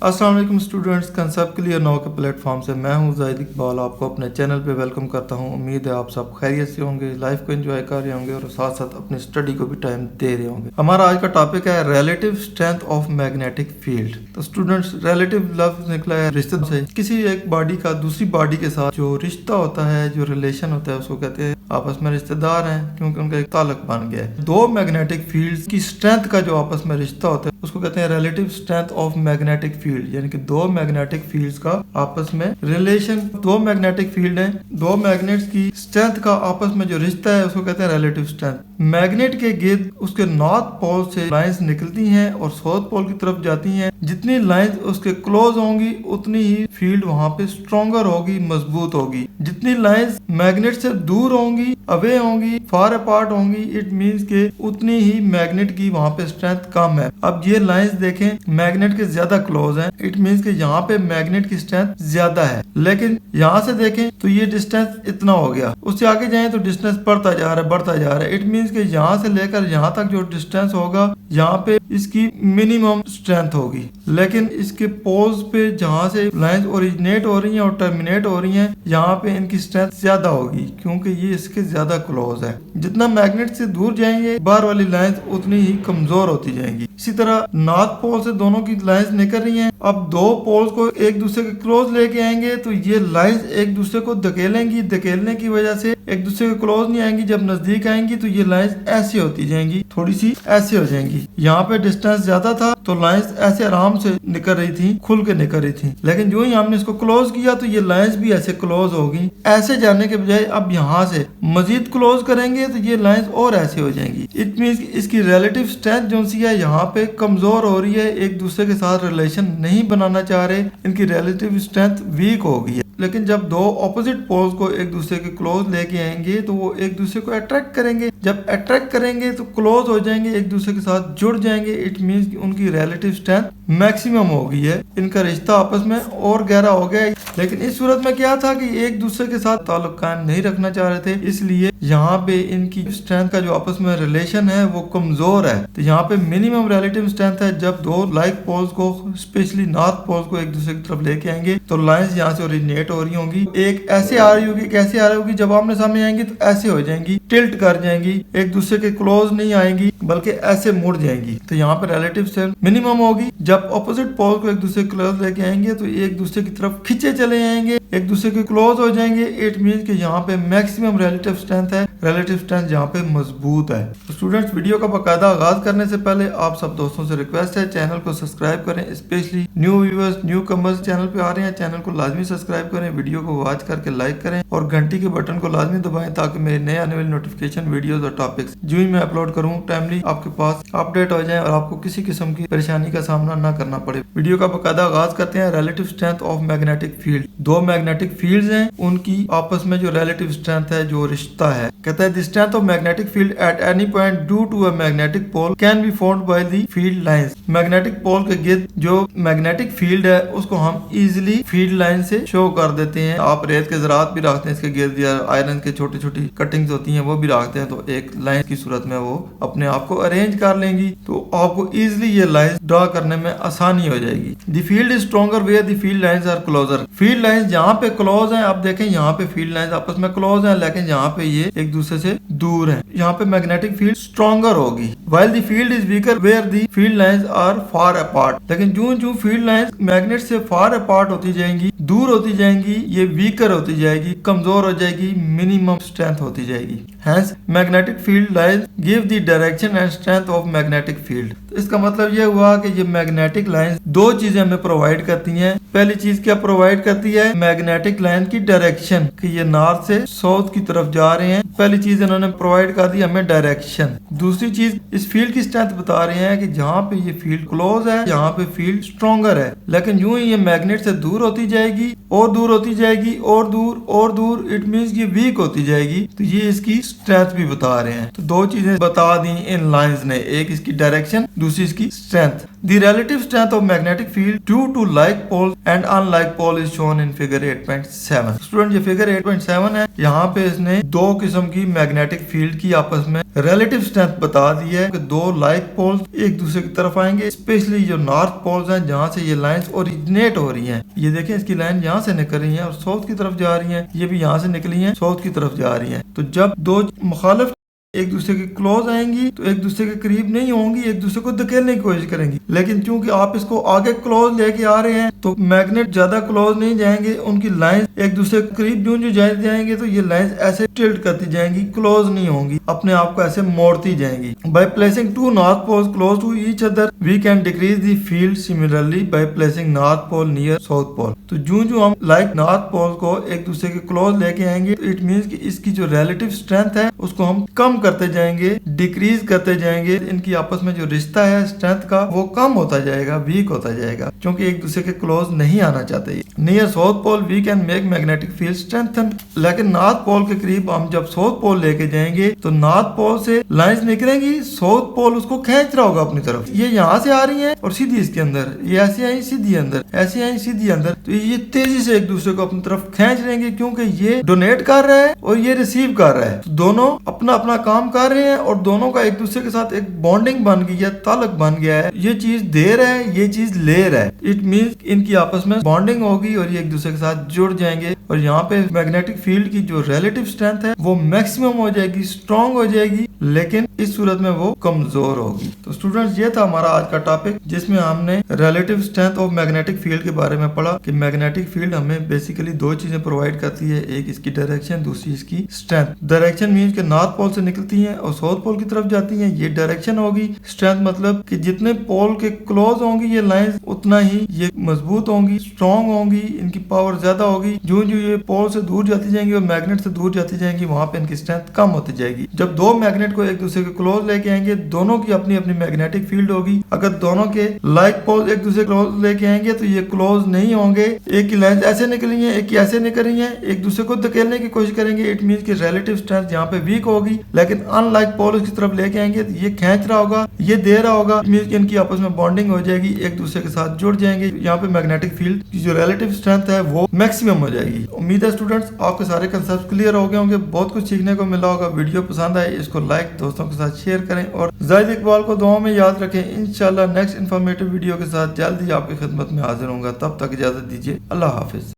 अस्सलाम वालेकुम students, concept clear now के प्लेटफॉर्म से मैं हूं जाहिद इकबाल, आपको अपने चैनल पे वेलकम करता हूं। उम्मीद है आप सब खैरियत से होंगे, लाइफ को एंजॉय कर रहे होंगे और साथ साथ अपनी स्टडी को भी टाइम दे रहे होंगे। हमारा आज का टॉपिक है relative strength of magnetic field. तो स्टूडेंट्स, रिलेटिव लफ्ज निकला है रिश्ते से। किसी एक बॉडी का दूसरी बॉडी के साथ जो रिश्ता होता है, जो रिलेशन होता है, उसको कहते हैं आपस में रिश्तेदार हैं, क्योंकि उनका एक ताल्लुक बन गया है। दो मैग्नेटिक फील्ड्स की स्ट्रेंथ का जो आपस में रिश्ता होता है उसको कहते हैं relative strength of magnetic field, यानी कि दो मैग्नेटिक फील्ड्स का आपस में रिलेशन। दो मैग्नेटिक फील्ड हैं, दो मैग्नेट्स की स्ट्रेंथ का आपस में जो रिश्ता है उसको कहते हैं रिलेटिव स्ट्रेंथ। मैग्नेट के गिर्द उसके नॉर्थ पोल से लाइंस निकलती हैं और साउथ पोल की तरफ जाती हैं। जितनी लाइंस उसके क्लोज होंगी उतनी ही फील्ड वहां पे स्ट्रॉन्गर होगी, मजबूत होगी। जितनी लाइंस मैग्नेट से दूर होंगी, अवे होंगी, फार अपार्ट होंगी, इट मींस के उतनी ही मैग्नेट की वहां पे स्ट्रेंथ कम है। अब ये लाइंस देखें, मैग्नेट के ज्यादा क्लोज हैं, इट मींस के यहाँ पे मैग्नेट की स्ट्रेंथ ज्यादा है। लेकिन यहाँ से देखें तो ये डिस्टेंस इतना हो गया, उससे आगे जाएं तो डिस्टेंस बढ़ता जा रहा है, बढ़ता जा रहा है। इट मींस के यहाँ से लेकर यहाँ तक जो डिस्टेंस होगा, यहाँ पे इसकी मिनिमम स्ट्रेंथ होगी। लेकिन इसके पोल्स पे जहाँ से लाइंस ओरिजिनेट हो रही हैं और टर्मिनेट हो रही हैं, यहाँ पे इनकी स्ट्रेंथ ज्यादा होगी, क्योंकि ये इसके ज्यादा क्लोज है। जितना मैग्नेट से दूर जाएंगे, बाहर वाली लाइंस उतनी ही कमजोर होती जाएंगी। इसी तरह नॉर्थ पोल से दोनों की लाइंस निकल रही हैं। अब दो पोल्स को एक दूसरे के क्लोज लेके आएंगे तो ये लाइंस एक दूसरे को धकेलेंगी, धकेलने की वजह से एक दूसरे के क्लोज नहीं आएंगी। जब नजदीक आएंगी तो ये लाइंस ऐसी होती जाएंगी, थोड़ी सी ऐसे हो जाएंगी। यहाँ पे डिस्टेंस ज्यादा था तो लाइंस ऐसे आराम से निकल रही थी, खुल के निकल रही थी। लेकिन जो ही हमने इसको क्लोज किया तो ये लाइंस भी ऐसे क्लोज होगी। ऐसे जाने के बजाय अब यहाँ से मजीद क्लोज करेंगे तो ये लाइंस और ऐसे हो जाएंगी। इट मींस इसकी रिलेटिव स्ट्रेंथ जो सी है यहाँ पे कमजोर हो रही है, एक दूसरे के साथ रिलेशन नहीं बनाना चाह रहे, इनकी रिलेटिव स्ट्रेंथ वीक हो गई है। लेकिन जब दो ऑपोजिट पोल्स को एक दूसरे के क्लोज लेके आएंगे तो वो एक दूसरे को अट्रैक्ट करेंगे। जब अट्रैक्ट करेंगे तो क्लोज हो जाएंगे, एक दूसरे के साथ जुड़ जाएंगे। इट मींस उनकी रिलेटिव स्ट्रेंथ मैक्सिमम हो गई है, इनका रिश्ता आपस में और गहरा हो गया है। लेकिन इस सूरत में क्या था कि एक दूसरे के साथ ताल्लुक कायम नहीं रखना चाह रहे थे, इसलिए यहाँ पे इनकी स्ट्रेंथ का जो आपस में रिलेशन है वो कमजोर है। तो यहाँ पे मिनिमम रिलेटिव स्ट्रेंथ है। जब दो लाइक पोल्स को, स्पेशली नॉर्थ पोल्स को एक दूसरे की तरफ लेके आएंगे तो लाइंस यहाँ से ओरिजिनेट हो रही होंगी। एक ऐसे आ रही होगी, कैसे आ रही होगी, जब आमने सामने आएंगी तो ऐसे हो जाएंगी, टिल्ट कर जाएंगी, एक दूसरे के क्लोज नहीं आएंगी बल्कि ऐसे मुड़ जाएंगी। तो यहाँ पे रिलेटिव स्ट्रेंथ मिनिमम होगी। जब ऑपोजिट पोल को एक दूसरे के क्लोज लेके आएंगे तो एक दूसरे की तरफ खींचे चले आएंगे, एक दूसरे के क्लोज हो जाएंगे। इट मींस कि यहाँ पे मैक्सिमम रिलेटिव स्ट्रेंथ है, रिलेटिव स्ट्रेंथ यहाँ पे मजबूत है। तो स्टूडेंट्स, वीडियो का बाकायदा आगाज करने से पहले आप सब दोस्तों से रिक्वेस्ट है, चैनल को सब्सक्राइब करें। Specially new viewers, new commerce channel पे आ रहे हैं, चैनल को लाजमी सब्सक्राइब करें, वीडियो को वॉच करके लाइक करें और घंटी के बटन को लाजमी दबाएं ताकि मेरे नए आने वाली नोटिफिकेशन, वीडियोस और टॉपिक्स जो ही मैं अपलोड करूं टाइमली आपके पास अपडेट हो जाए और आपको किसी किस्म की परेशानी का सामना ना करना पड़े। वीडियो का बाकायदा आगाज करते हैं। Relative strength of magnetic field. दो मैग्नेटिक फील्ड्स हैं, उनकी आपस में जो रिलेटिव स्ट्रेंथ है, जो रिश्ता है, कहता है the strength of magnetic field at any point due to a magnetic pole can be found by the field lines. Magnetic pole के गिर्द जो मैग्नेटिक फील्ड है उसको हम इजिली फील्ड लाइन से शो कर देते हैं। आप रेत के ज़रात भी रखते हैं इसके गिर्द, या आयरन के छोटी छोटी कटिंग्स होती हैं वो भी रखते हैं, तो एक लाइन की सूरत में वो अपने आप को अरेंज कर लेंगी, तो आपको इजिली ये लाइन ड्रॉ करने में आसानी हो जाएगी। The field is stronger where the field lines are closer. Field lines जहाँ पे क्लोज हैं, आप देखें यहाँ पे फील्ड लाइंस आपस में क्लोज हैं, लेकिन यहाँ पे ये एक दूसरे से दूर हैं, यहाँ पे मैग्नेटिक फील्ड स्ट्रॉन्गर होगी। While the field is weaker where the field lines are far apart. लेकिन जो फील्ड लाइंस मैग्नेट से फार अपार्ट होती जाएंगी, दूर होती जाएंगी, ये वीकर होती जाएगी, कमजोर हो जाएगी, मिनिमम स्ट्रेंथ होती जाएगी। Hence, magnetic field lines give the direction and strength of magnetic field। तो इसका मतलब ये हुआ कि ये मैग्नेटिक लाइन दो चीजें हमें प्रोवाइड करती हैं। पहली चीज क्या प्रोवाइड करती है? मैग्नेटिक लाइन की डायरेक्शन, कि ये नॉर्थ से साउथ की तरफ जा रहे हैं। पहली चीज इन्होंने प्रोवाइड कर दी हमें डायरेक्शन। दूसरी चीज इस फील्ड की स्ट्रेंथ बता रहे हैं कि जहाँ पे ये फील्ड क्लोज है, यहाँ पे फील्ड स्ट्रॉन्गर है। लेकिन यूं ही ये मैग्नेट से दूर होती जाएगी और दूर होती जाएगी और दूर और दूर, इट मीन्स ये वीक होती जाएगी। तो ये इसकी स्ट्रेंथ भी बता रहे हैं। तो दो चीजें बता दी इन लाइंस ने, एक इसकी डायरेक्शन, दूसरी इसकी strength. The relative strength of magnetic field due to like pole and unlike pole is shown in figure 8.7। Student ये फिगर 8.7 है, यहाँ पे इसने दो किस्म की मैग्नेटिक फील्ड की आपस में रिलेटिव स्ट्रेंथ बता दी है कि दो लाइक पोल्स एक दूसरे की तरफ आएंगे, स्पेशली जो नॉर्थ पोल्स हैं जहाँ से ये लाइंस ओरिजिनेट हो रही हैं। ये देखें इसकी लाइन यहाँ से निकल रही है और साउथ की तरफ जा रही है, ये भी यहाँ से निकली है साउथ की तरफ जा रही है। तो जब दो मुखालिफ एक दूसरे के क्लोज आएंगी तो एक दूसरे के करीब नहीं होंगी, एक दूसरे को धकेलने की कोशिश करेंगी। लेकिन क्योंकि आप इसको आगे क्लोज लेके आ रहे हैं तो मैग्नेट ज्यादा क्लोज नहीं जाएंगे, उनकी लाइन एक दूसरे के करीब जो जाएंगे तो ये लाइन ऐसे टिल्ट करती जाएंगी, क्लोज नहीं होंगी, अपने आप को ऐसे मोड़ती जाएंगी। By placing two north poles close to each other we can decrease the field similarly by placing north pole near south pole. तो जो हम लाइक नॉर्थ पोल को एक दूसरे के क्लोज लेके आएंगे, इट मीन्स कि इसकी जो रिलेटिव स्ट्रेंथ है उसको हम कम करते जाएंगे, डिक्रीज करते जाएंगे। इनकी आपस में जो रिश्ता है स्ट्रेंथ का वो कम होता जाएगा, वीक होता जाएगा, क्योंकि एक दूसरे के क्लोज नहीं आना चाहते। Near south pole we can make magnetic field strengthen. लेकिन नॉर्थ पोल के करीब हम जब साउथ पोल लेके जाएंगे तो नॉर्थ पोल से लाइंस निकलेंगी, साउथ पोल उसको खींच रहा होगा अपनी तरफ। ये यहाँ से आ रही है और सीधी इसके अंदर, ये ऐसे आई सीधी अंदर, ऐसे आई सीधी अंदर, तो ये तेजी से एक दूसरे को अपनी तरफ खींच लेंगे, क्योंकि ये डोनेट कर रहा है और ये रिसीव कर रहा है। तो दोनों अपना अपना काम कर रहे हैं और दोनों का एक दूसरे के साथ एक बॉन्डिंग बन गई है, ताल्लुक बन गया है। ये चीज दे रहा है, ये चीज ले रहा है। इट मींस इनकी आपस में बॉन्डिंग होगी और ये एक दूसरे के साथ जुड़ जाएंगे और यहाँ पे मैग्नेटिक फील्ड की जो रिलेटिव स्ट्रेंथ है वो मैक्सिमम हो जाएगी, स्ट्रॉन्ग हो जाएगी, लेकिन इस सूरत में वो कमजोर होगी। तो स्टूडेंट्स ये था हमारा आज का टॉपिक, जिसमें हमने relative strength of magnetic field के बारे में पढ़ा कि मैग्नेटिक फील्ड हमें बेसिकली दो चीजें प्रोवाइड करती है, एक इसकी डायरेक्शन, दूसरी इसकी स्ट्रेंथ। डायरेक्शन मींस के नॉर्थ पोल से निकलती है और साउथ पोल की तरफ जाती हैं, ये डायरेक्शन होगी। स्ट्रेंथ मतलब कि जितने पोल के क्लोज होंगी ये लाइंस उतना ही ये मजबूत होंगी, स्ट्रॉन्ग होंगी, इनकी पावर ज्यादा होगी। जो ये पोल से दूर जाती जाएंगी और मैग्नेट से दूर जाती जाएंगी वहां पे इनकी स्ट्रेंथ कम होती जाएगी। जब दो मैग्नेट को एक दूसरे के क्लोज लेके आएंगे, दोनों की अपनी अपनी मैग्नेटिक फील्ड होगी। अगर दोनों के लाइक पोल एक दूसरे क्लोज लेके आएंगे तो ये क्लोज नहीं होंगे, एक की लाइन ऐसे निकली है, एक की ऐसे निकल रही है, एक दूसरे को धकेलने की कोशिश करेंगे। इट मींस की रिलेटिव स्ट्रेंथ यहाँ पे वीक होगी, लेकिन अनलाइक पोल की तरफ लेके आएंगे तो ये खींच रहा होगा, ये दे रहा होगा, मींस इनकी आपस में बॉन्डिंग हो जाएगी, एक दूसरे के साथ जुड़ जाएंगे। यहाँ पे मैग्नेटिक फील्ड की जो रिलेटिव स्ट्रेंथ है वो मैक्सिमम हो जाएगी। उम्मीद है स्टूडेंट्स आपके सारे कंसेप्ट क्लियर हो गए होंगे, बहुत कुछ सीखने को मिला होगा। वीडियो पसंद आए इसको लाइक, दोस्तों के साथ शेयर करें और जाहिद इकबाल को दुआओं में याद रखें। इंशाल्लाह नेक्स्ट इन्फॉर्मेटिव वीडियो के साथ जल्द ही आपकी खिदमत में हाजिर होऊंगा। तब तक इजाजत दीजिए, अल्लाह हाफिज।